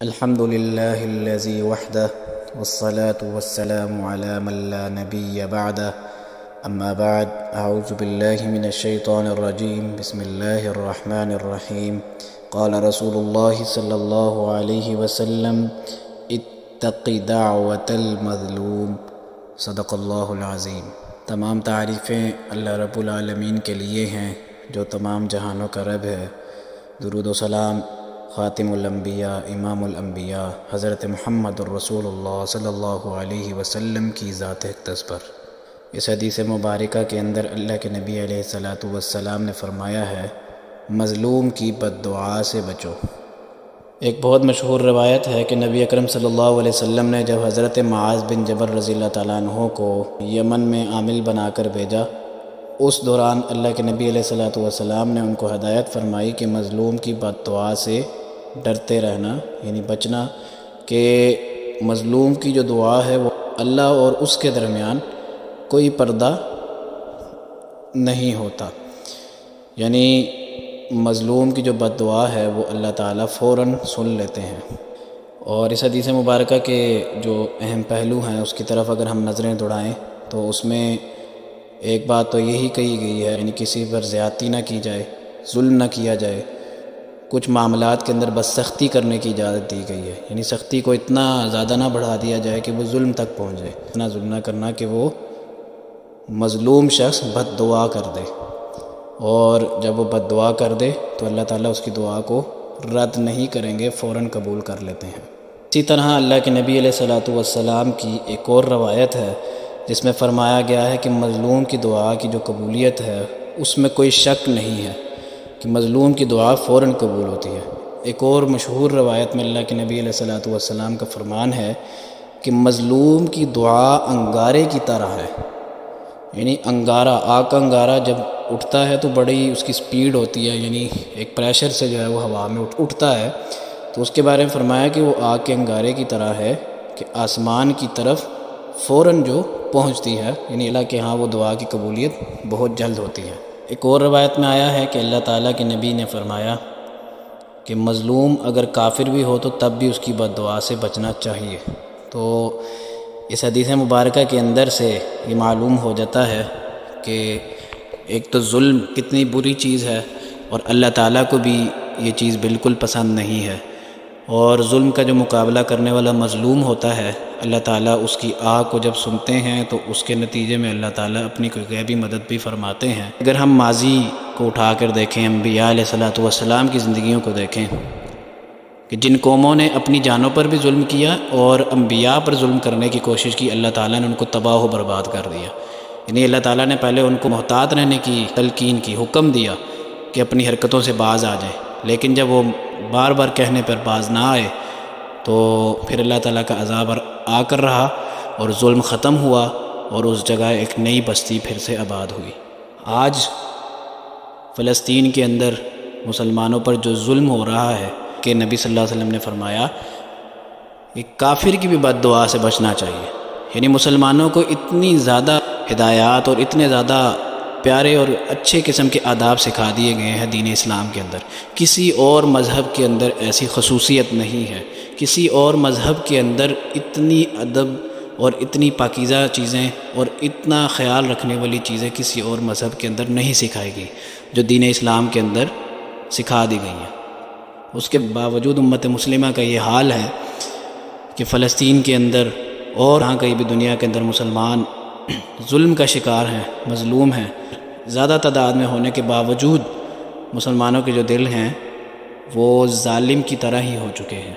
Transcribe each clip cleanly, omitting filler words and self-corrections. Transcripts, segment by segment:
الحمد لله الذي وحده والصلاة والسلام على من لا نبي بعده أما بعد أعوذ بالله من الشيطان الرجيم بسم الله الرحمن الرحيم قال رسول الله صلى الله عليه وسلم اتق دعوة المظلوم صدق اللہ العظیم۔ تمام تعریفیں اللہ رب العالمین کے لیے ہیں جو تمام جہانوں کا رب ہے۔ درود و سلام خاتم الانبیاء امام الانبیاء حضرت محمد الرسول اللہ صلی اللہ علیہ وسلم کی ذات اقدس پر۔ اس حدیث مبارکہ کے اندر اللہ کے نبی علیہ السلام نے فرمایا ہے، مظلوم کی بد دعا سے بچو۔ ایک بہت مشہور روایت ہے کہ نبی اکرم صلی اللہ علیہ وسلم نے جب حضرت معاذ بن جبل رضی اللہ تعالیٰ عنہ کو یمن میں عامل بنا کر بھیجا، اس دوران اللہ کے نبی علیہ السلام نے ان کو ہدایت فرمائی کہ مظلوم کی بد دعا سے ڈرتے رہنا، یعنی بچنا، کہ مظلوم کی جو دعا ہے وہ اللہ اور اس کے درمیان کوئی پردہ نہیں ہوتا، یعنی مظلوم کی جو بد دعا ہے وہ اللہ تعالیٰ فوراً سن لیتے ہیں۔ اور اس حدیث مبارکہ کے جو اہم پہلو ہیں اس کی طرف اگر ہم نظریں دوڑائیں تو اس میں ایک بات تو یہی کہی گئی ہے، یعنی کسی پر زیادتی نہ کی جائے، ظلم نہ کیا جائے، کچھ معاملات کے اندر بس سختی کرنے کی اجازت دی گئی ہے، یعنی سختی کو اتنا زیادہ نہ بڑھا دیا جائے کہ وہ ظلم تک پہنچ جائے، اتنا ظلم نہ کرنا کہ وہ مظلوم شخص بد دعا کر دے، اور جب وہ بد دعا کر دے تو اللہ تعالیٰ اس کی دعا کو رد نہیں کریں گے، فوراً قبول کر لیتے ہیں۔ اسی طرح اللہ کے نبی علیہ السلام کی ایک اور روایت ہے جس میں فرمایا گیا ہے کہ مظلوم کی دعا کی جو قبولیت ہے اس میں کوئی شک نہیں ہے کہ مظلوم کی دعا فوراً قبول ہوتی ہے۔ ایک اور مشہور روایت میں اللہ کے نبی علیہ السلام کا فرمان ہے کہ مظلوم کی دعا انگارے کی طرح ہے، یعنی انگارہ، آگ کا انگارہ جب اٹھتا ہے تو بڑی اس کی سپیڈ ہوتی ہے، یعنی ایک پریشر سے جو ہے وہ ہوا میں اٹھتا ہے، تو اس کے بارے میں فرمایا کہ وہ آگ کے انگارے کی طرح ہے کہ آسمان کی طرف فوراً جو پہنچتی ہے، یعنی اللہ کے ہاں وہ دعا کی قبولیت بہت جلد ہوتی ہے۔ ایک اور روایت میں آیا ہے کہ اللہ تعالیٰ کے نبی نے فرمایا کہ مظلوم اگر کافر بھی ہو تو تب بھی اس کی بد دعا سے بچنا چاہیے۔ تو اس حدیث مبارکہ کے اندر سے یہ معلوم ہو جاتا ہے کہ ایک تو ظلم کتنی بری چیز ہے اور اللہ تعالیٰ کو بھی یہ چیز بالکل پسند نہیں ہے، اور ظلم کا جو مقابلہ کرنے والا مظلوم ہوتا ہے اللہ تعالیٰ اس کی آہ کو جب سنتے ہیں تو اس کے نتیجے میں اللہ تعالیٰ اپنی کوئی غیبی مدد بھی فرماتے ہیں۔ اگر ہم ماضی کو اٹھا کر دیکھیں، انبیاء علیہ السلام کی زندگیوں کو دیکھیں کہ جن قوموں نے اپنی جانوں پر بھی ظلم کیا اور انبیاء پر ظلم کرنے کی کوشش کی، اللہ تعالیٰ نے ان کو تباہ و برباد کر دیا، یعنی اللہ تعالیٰ نے پہلے ان کو محتاط رہنے کی تلقین کی، حکم دیا کہ اپنی حرکتوں سے باز آ جائیں، لیکن جب وہ بار بار کہنے پر باز نہ آئے تو پھر اللہ تعالیٰ کا عذاب آ کر رہا اور ظلم ختم ہوا اور اس جگہ ایک نئی بستی پھر سے آباد ہوئی۔ آج فلسطین کے اندر مسلمانوں پر جو ظلم ہو رہا ہے کہ نبی صلی اللہ علیہ وسلم نے فرمایا کہ کافر کی بھی بد دعا سے بچنا چاہیے، یعنی مسلمانوں کو اتنی زیادہ ہدایات اور اتنے زیادہ پیارے اور اچھے قسم کے آداب سکھا دیے گئے ہیں دین اسلام کے اندر، کسی اور مذہب کے اندر ایسی خصوصیت نہیں ہے، کسی اور مذہب کے اندر اتنی ادب اور اتنی پاکیزہ چیزیں اور اتنا خیال رکھنے والی چیزیں کسی اور مذہب کے اندر نہیں سکھائی گئی جو دین اسلام کے اندر سکھا دی گئی ہیں۔ اس کے باوجود امت مسلمہ کا یہ حال ہے کہ فلسطین کے اندر اور ہاں کہیں بھی دنیا کے اندر مسلمان ظلم کا شکار ہیں، مظلوم ہیں، زیادہ تعداد میں ہونے کے باوجود مسلمانوں کے جو دل ہیں وہ ظالم کی طرح ہی ہو چکے ہیں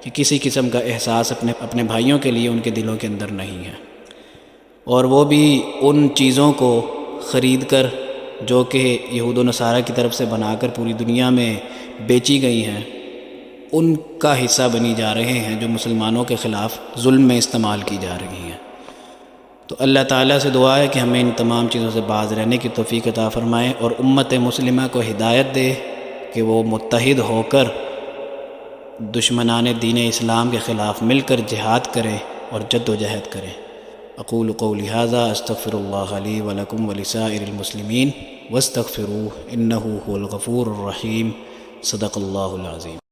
کہ کسی قسم کا احساس اپنے بھائیوں کے لیے ان کے دلوں کے اندر نہیں ہے، اور وہ بھی ان چیزوں کو خرید کر جو کہ یہود و نصارہ کی طرف سے بنا کر پوری دنیا میں بیچی گئی ہیں ان کا حصہ بنی جا رہے ہیں جو مسلمانوں کے خلاف ظلم میں استعمال کی جا رہی ہیں۔ تو اللہ تعالیٰ سے دعا ہے کہ ہمیں ان تمام چیزوں سے باز رہنے کی توفیق عطا فرمائے اور امت مسلمہ کو ہدایت دے کہ وہ متحد ہو کر دشمنان دین اسلام کے خلاف مل کر جہاد کریں اور جد و جہد کریں۔ اقول قولی ھذا استغفر اللہ لی ولکم ولسائر المسلمین واستغفروہ انہ هو الغفور الرحیم۔ صدق اللہ العظیم۔